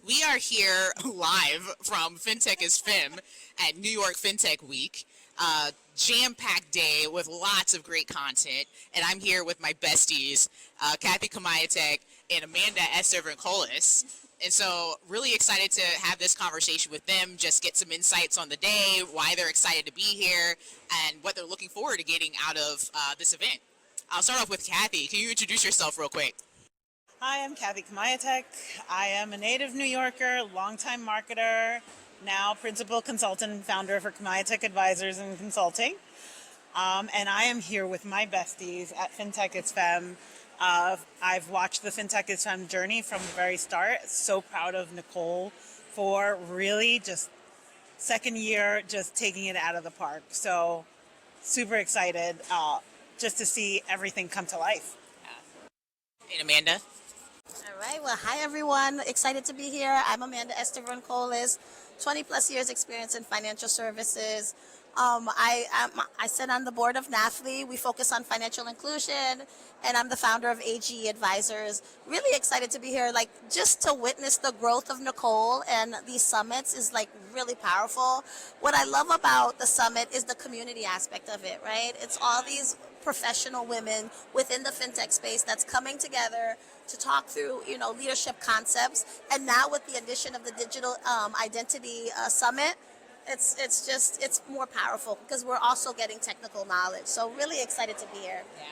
We are here live from Fintech is Femme at New York Fintech Week. Jam-packed day with lots of great content, and I'm here with my besties, Kathy Kamayatek and Amanda Estevan-Colas. And so really excited to have this conversation with them, just get some insights on the day, why they're excited to be here, and what they're looking forward to getting out of this event. I'll start off with Kathy. Can you introduce yourself real quick? Hi, I'm Kathy Kamayatek. I am a native New Yorker, longtime marketer, now principal consultant and founder for Kamayatek Advisors and Consulting. And I am here with my besties at Fintech is Femme. I've watched the Fintech is Femme journey from the very start. So proud of Nicole for really just second year, just taking it out of the park. So super excited just to see everything come to life. And Amanda? All right. Well, hi, everyone. Excited to be here. I'm Amanda Estevan-Colas, 20 plus years experience in financial services. I sit on the board of NAFLI. We focus on financial inclusion, and I'm the founder of AG Advisors. Really excited to be here. Like, just to witness the growth of Nicole and these summits is like really powerful. What I love about the summit is the community aspect of it, right? It's all these professional women within the fintech space that's coming together to talk through, leadership concepts. And now with the addition of the digital identity summit, it's more powerful because we're also getting technical knowledge. So really excited to be here. Yeah.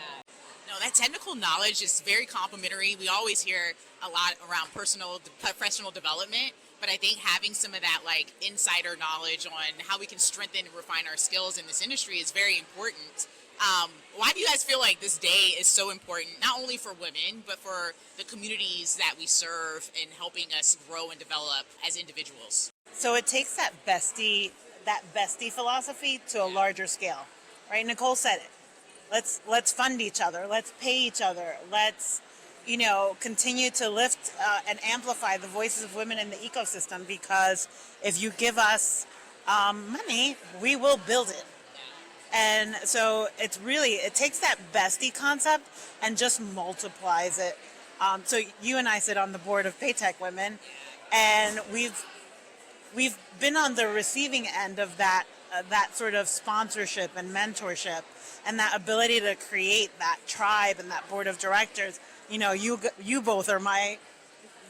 No, that technical knowledge is very complimentary. We always hear a lot around professional development, but I think having some of that like insider knowledge on how we can strengthen and refine our skills in this industry is very important. Why do you guys feel like this day is so important, not only for women, but for the communities that we serve in helping us grow and develop as individuals? So it takes that bestie philosophy to a larger scale, right? Nicole said it. Let's fund each other. Let's pay each other. Let's, continue to lift and amplify the voices of women in the ecosystem, because if you give us money, we will build it. And so it takes that bestie concept and just multiplies it. So you and I sit on the board of Paytech Women, and we've been on the receiving end of that sort of sponsorship and mentorship, and that ability to create that tribe and that board of directors. You both are my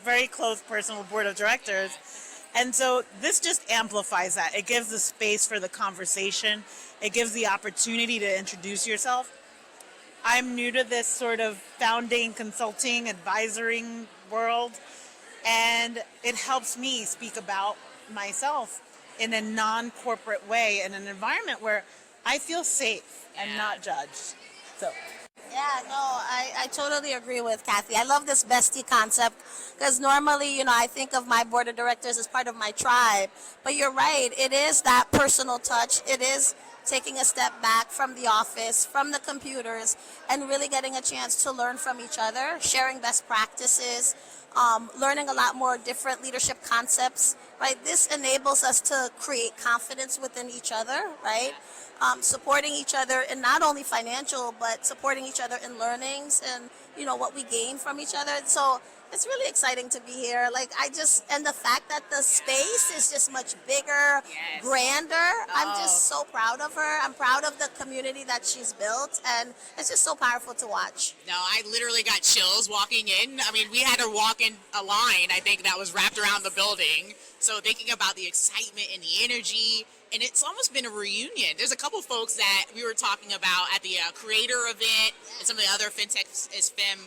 very close personal board of directors. And so this just amplifies that. It gives the space for the conversation. It gives the opportunity to introduce yourself. I'm new to this sort of founding, consulting, advisoring world, and it helps me speak about myself in a non-corporate way, in an environment where I feel safe and not judged. So. Yeah, no, I totally agree with Kathy. I love this bestie concept because normally, I think of my board of directors as part of my tribe. But you're right, it is that personal touch. It is taking a step back from the office, from the computers, and really getting a chance to learn from each other, sharing best practices, learning a lot more different leadership concepts, right? This enables us to create confidence within each other, right? Supporting each other in not only financial, but supporting each other in learnings and, what we gain from each other. So it's really exciting to be here. And the fact that the space is just much bigger, grander. I'm just so proud of her. I'm proud of the community that she's built, and it's just so powerful to watch. No, I literally got chills walking in. I mean, we had to walk in a line, I think, that was wrapped around the building. So thinking about the excitement and the energy, and it's almost been a reunion. There's a couple folks that we were talking about at the creator event and some of the other Fintech is Femme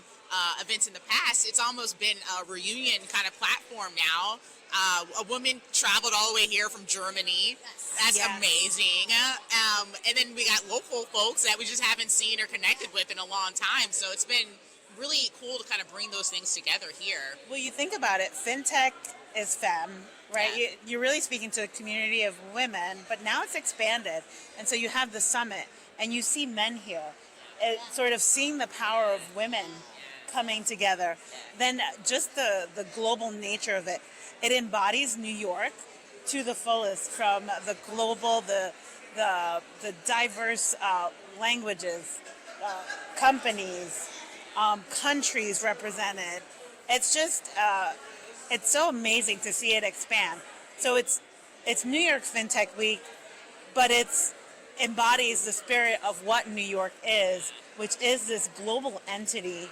events in the past. It's almost been a reunion kind of platform now. A woman traveled all the way here from Germany. That's amazing. And then we got local folks that we just haven't seen or connected with in a long time. So it's been really cool to kind of bring those things together here. Well, you think about it, Fintech is Femme, right? Yeah. You're really speaking to a community of women, but now it's expanded. And so you have the summit, and you see men here. Sort of seeing the power of women coming together. Then just the global nature of it. It embodies New York to the fullest, from the global, the diverse languages, companies, countries represented. It's just it's so amazing to see it expand. So it's New York Fintech Week, but it's embodies the spirit of what New York is, which is this global entity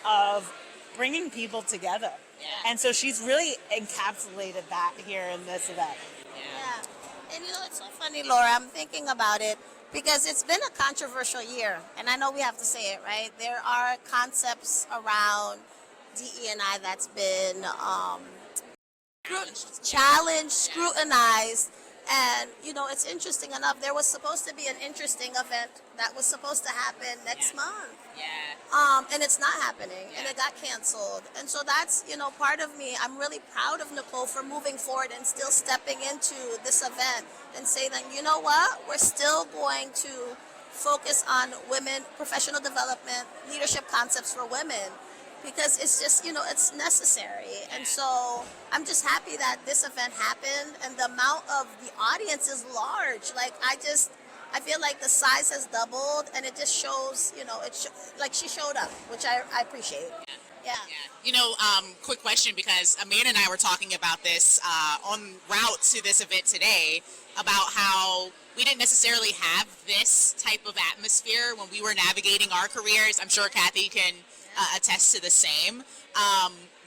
of bringing people together. Yeah. And so she's really encapsulated that here in this event. Yeah. And it's so funny, Laura, I'm thinking about it because it's been a controversial year. And I know we have to say it, right? There are concepts around DE&I that's been challenged, scrutinized, and it's interesting enough. There was supposed to be an interesting event that was supposed to happen next month, and it's not happening, and it got canceled. And so that's part of me. I'm really proud of Nicole for moving forward and still stepping into this event and saying that what, we're still going to focus on women, professional development, leadership concepts for women. Because it's just, it's necessary. And so I'm just happy that this event happened and the amount of the audience is large. Like, I feel like the size has doubled and it just shows, like she showed up, which I appreciate. Yeah. Quick question, because Amanda and I were talking about this en route to this event today, about how we didn't necessarily have this type of atmosphere when we were navigating our careers. I'm sure Kathy can attest to the same.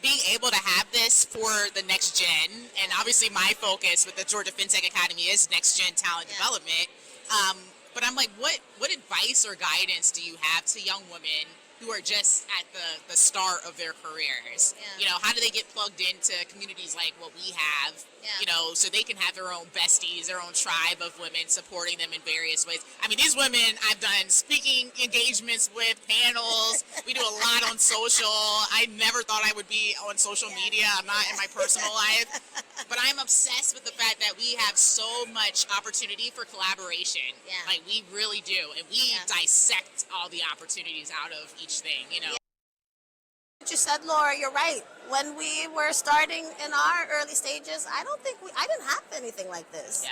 Being able to have this for the next gen, and obviously my focus with the Georgia Fintech Academy is next gen talent development. But I'm like, what advice or guidance do you have to young women who are just at the start of their careers? How do they get plugged into communities like what we have, so they can have their own besties, their own tribe of women supporting them in various ways? I mean, these women I've done speaking engagements with, panels. We do a lot on social. I never thought I would be on social media. I'm not in my personal life. But I'm obsessed with the fact that we have so much opportunity for collaboration. Like, we really do. And we dissect all the opportunities out of each thing, What you said, Laura, you're right. When we were starting in our early stages, I didn't have anything like this.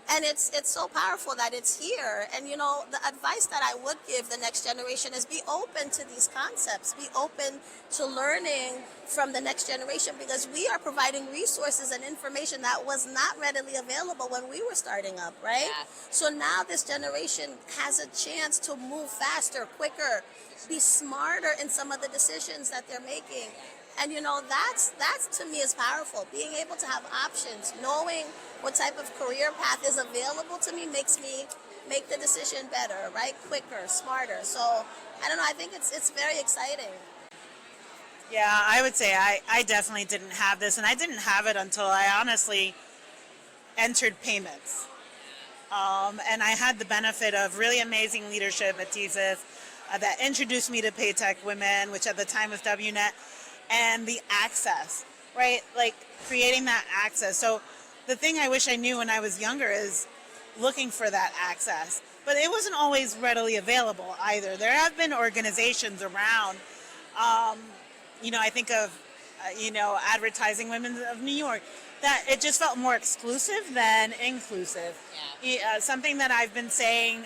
And it's so powerful that it's here. And the advice that I would give the next generation is be open to these concepts. Be open to learning from the next generation, because we are providing resources and information that was not readily available when we were starting up, right? So now this generation has a chance to move faster, quicker, be smarter in some of the decisions that they're making. And that's to me is powerful. Being able to have options, knowing what type of career path is available to me makes me make the decision better, right? Quicker, smarter. So I don't know, I think it's very exciting. Yeah, I would say I definitely didn't have this, and I didn't have it until I honestly entered payments. And I had the benefit of really amazing leadership at TSIS that introduced me to Paytech Women, which at the time was WNET, and the access, right? Like creating that access. So the thing I wish I knew when I was younger is looking for that access. But it wasn't always readily available either. There have been organizations around, I think of, Advertising Women of New York, that it just felt more exclusive than inclusive. Something that I've been saying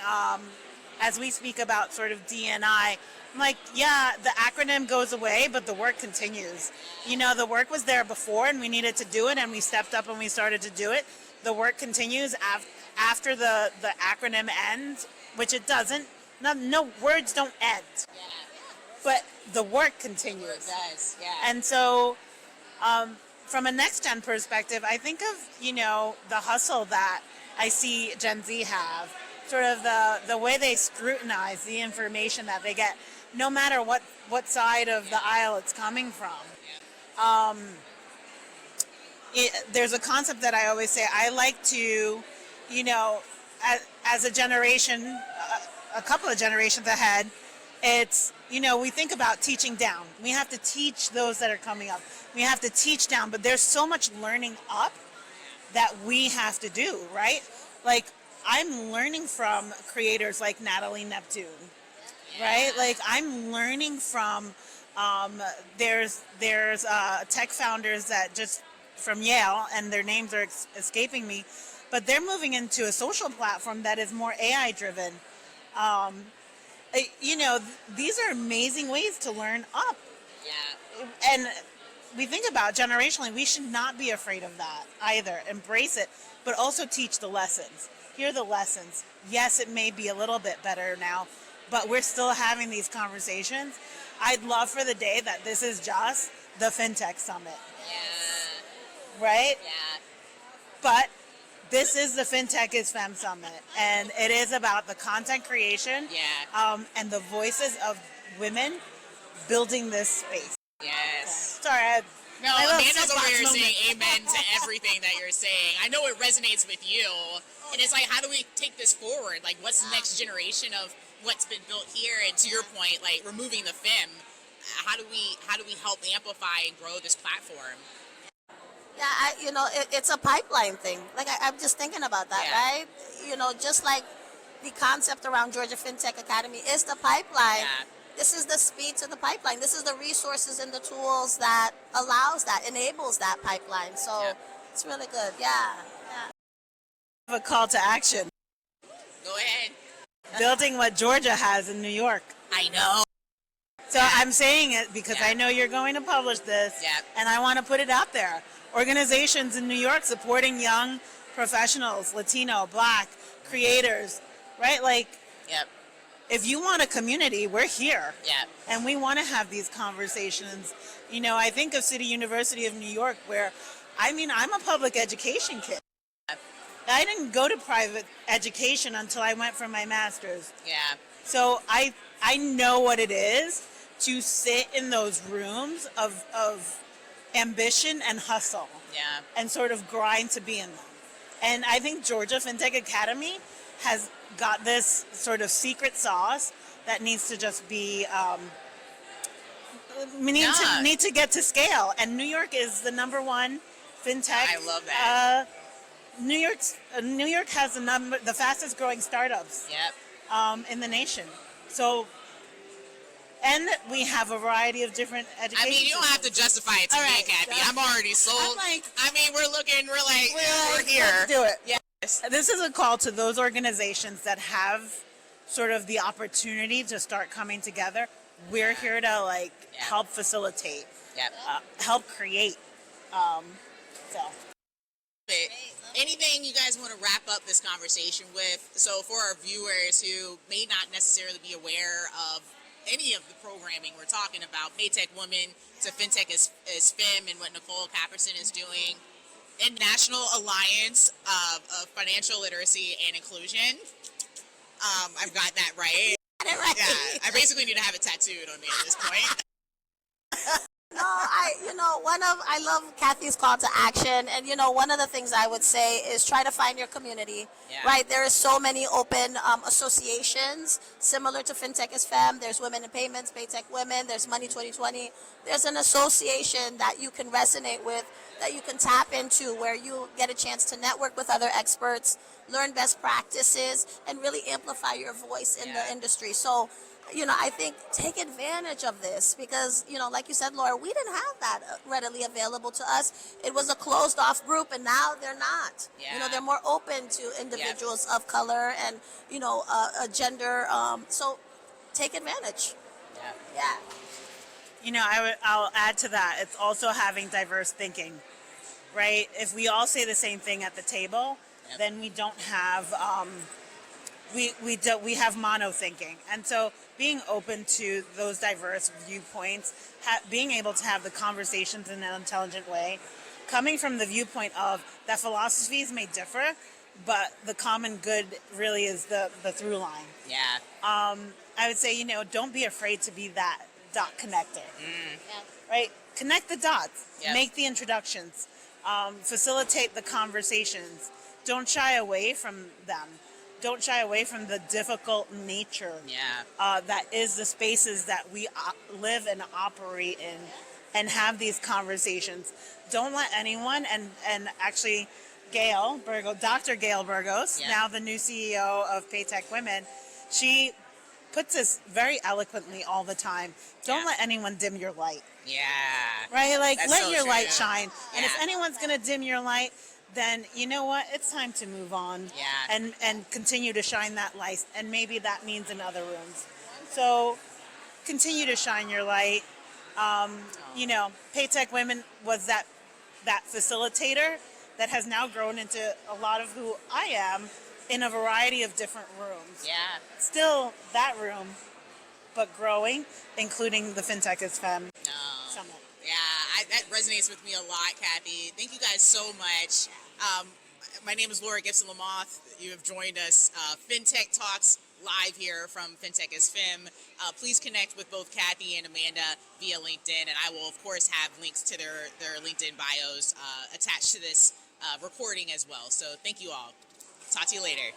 as we speak about sort of D&I, I'm like, the acronym goes away, but the work continues. The work was there before and we needed to do it, and we stepped up and we started to do it. The work continues after the acronym ends, which it doesn't. No words don't end. But the work continues. It does, And so from a next gen perspective, I think of, the hustle that I see Gen Z have, sort of the way they scrutinize the information that they get, no matter what side of the aisle it's coming from. There's a concept that I always say, I like to, as a generation, a couple of generations ahead, it's, we think about teaching down. We have to teach those that are coming up. We have to teach down, but there's so much learning up that we have to do, right? Like, I'm learning from creators like Natalie Neptune, right? Like, I'm learning from, there's tech founders that just from Yale, and their names are escaping me, but they're moving into a social platform that is more AI driven. These are amazing ways to learn up. And we think about generationally, we should not be afraid of that either. Embrace it, but also teach the lessons. Hear the lessons. Yes, it may be a little bit better now, but we're still having these conversations. I'd love for the day that this is just the FinTech Summit. Yeah. Right? Yeah. But this is the Fintech is Femme Summit, and it is about the content creation and the voices of women building this space. Yes. Sorry, No, Amanda's over here saying amen to everything that you're saying. I know it resonates with you, and it's like, how do we take this forward? Like, what's the next generation of what's been built here? And to your point, like removing the Femme, how do we help amplify and grow this platform? Yeah, it's a pipeline thing. Like I'm just thinking about that, right? Just like the concept around Georgia Fintech Academy is the pipeline. Yeah. This is the speed to the pipeline. This is the resources and the tools that allows that, enables that pipeline. So it's really good. Yeah. A call to action. Go ahead. Building what Georgia has in New York. I know. So I'm saying it because I know you're going to publish this, and I want to put it out there. Organizations in New York supporting young professionals, Latino, Black, creators, right? Like, if you want a community, we're here. And we want to have these conversations. I think of City University of New York where, I'm a public education kid. I didn't go to private education until I went for my master's. So I know what it is to sit in those rooms of ambition and hustle. And sort of grind to be in them. And I think Georgia Fintech Academy has got this sort of secret sauce that needs to just be need to get to scale. And New York is the #1 fintech. I love that. New York has the fastest growing startups in the nation. So, and we have a variety of different education. You don't have to justify it to me, Kathy. I'm already sold. We're here. Let's do it. Yes. This is a call to those organizations that have sort of the opportunity to start coming together. We're here to help facilitate, help create. Anything you guys want to wrap up this conversation with? So for our viewers who may not necessarily be aware of any of the programming we're talking about, Maytech Women to Fintech is Femme, and what Nicole Capperson is doing, International Alliance of Financial Literacy and Inclusion. I've got that right. Yeah, I basically need to have it tattooed on me at this point. No, I love Kathy's call to action, and one of the things I would say is try to find your community. Right, there are so many open associations similar to Fintech is Femme. There's Women in Payments, Paytech Women. There's Money 2020. There's an association that you can resonate with, that you can tap into, where you get a chance to network with other experts, learn best practices, and really amplify your voice in the industry. So, I think take advantage of this because, like you said, Laura, we didn't have that readily available to us. It was a closed off group, and now they're not. They're more open to individuals of color and, a gender. So take advantage. I'll add to that. It's also having diverse thinking, right? If we all say the same thing at the table, then we don't have, we have mono thinking. And so being open to those diverse viewpoints, being able to have the conversations in an intelligent way, coming from the viewpoint of that philosophies may differ, but the common good really is the through line. I would say, don't be afraid to be that dot connector, right? Connect the dots, make the introductions, facilitate the conversations. Don't shy away from them. Don't shy away from the difficult nature that is the spaces that we live and operate in and have these conversations. Don't let anyone, and actually Dr. Gail Burgos, now the new CEO of Paytech Women, she puts this very eloquently all the time. Don't let anyone dim your light. Right? Let your light shine. And if anyone's going to dim your light, then you know what? It's time to move on and continue to shine that light. And maybe that means in other rooms. So continue to shine your light. You know, Paytech Women was that facilitator that has now grown into a lot of who I am in a variety of different rooms. Yeah. Still that room, but growing, including the Fintech is Femme Summit. Yeah, that resonates with me a lot, Kathy. Thank you guys so much. My name is Laura Gibson-Lamothe. You have joined us, Fintech Talks, live here from Fintech is Femme. Please connect with both Kathy and Amanda via LinkedIn, and I will, of course, have links to their LinkedIn bios attached to this recording as well. So thank you all. Talk to you later.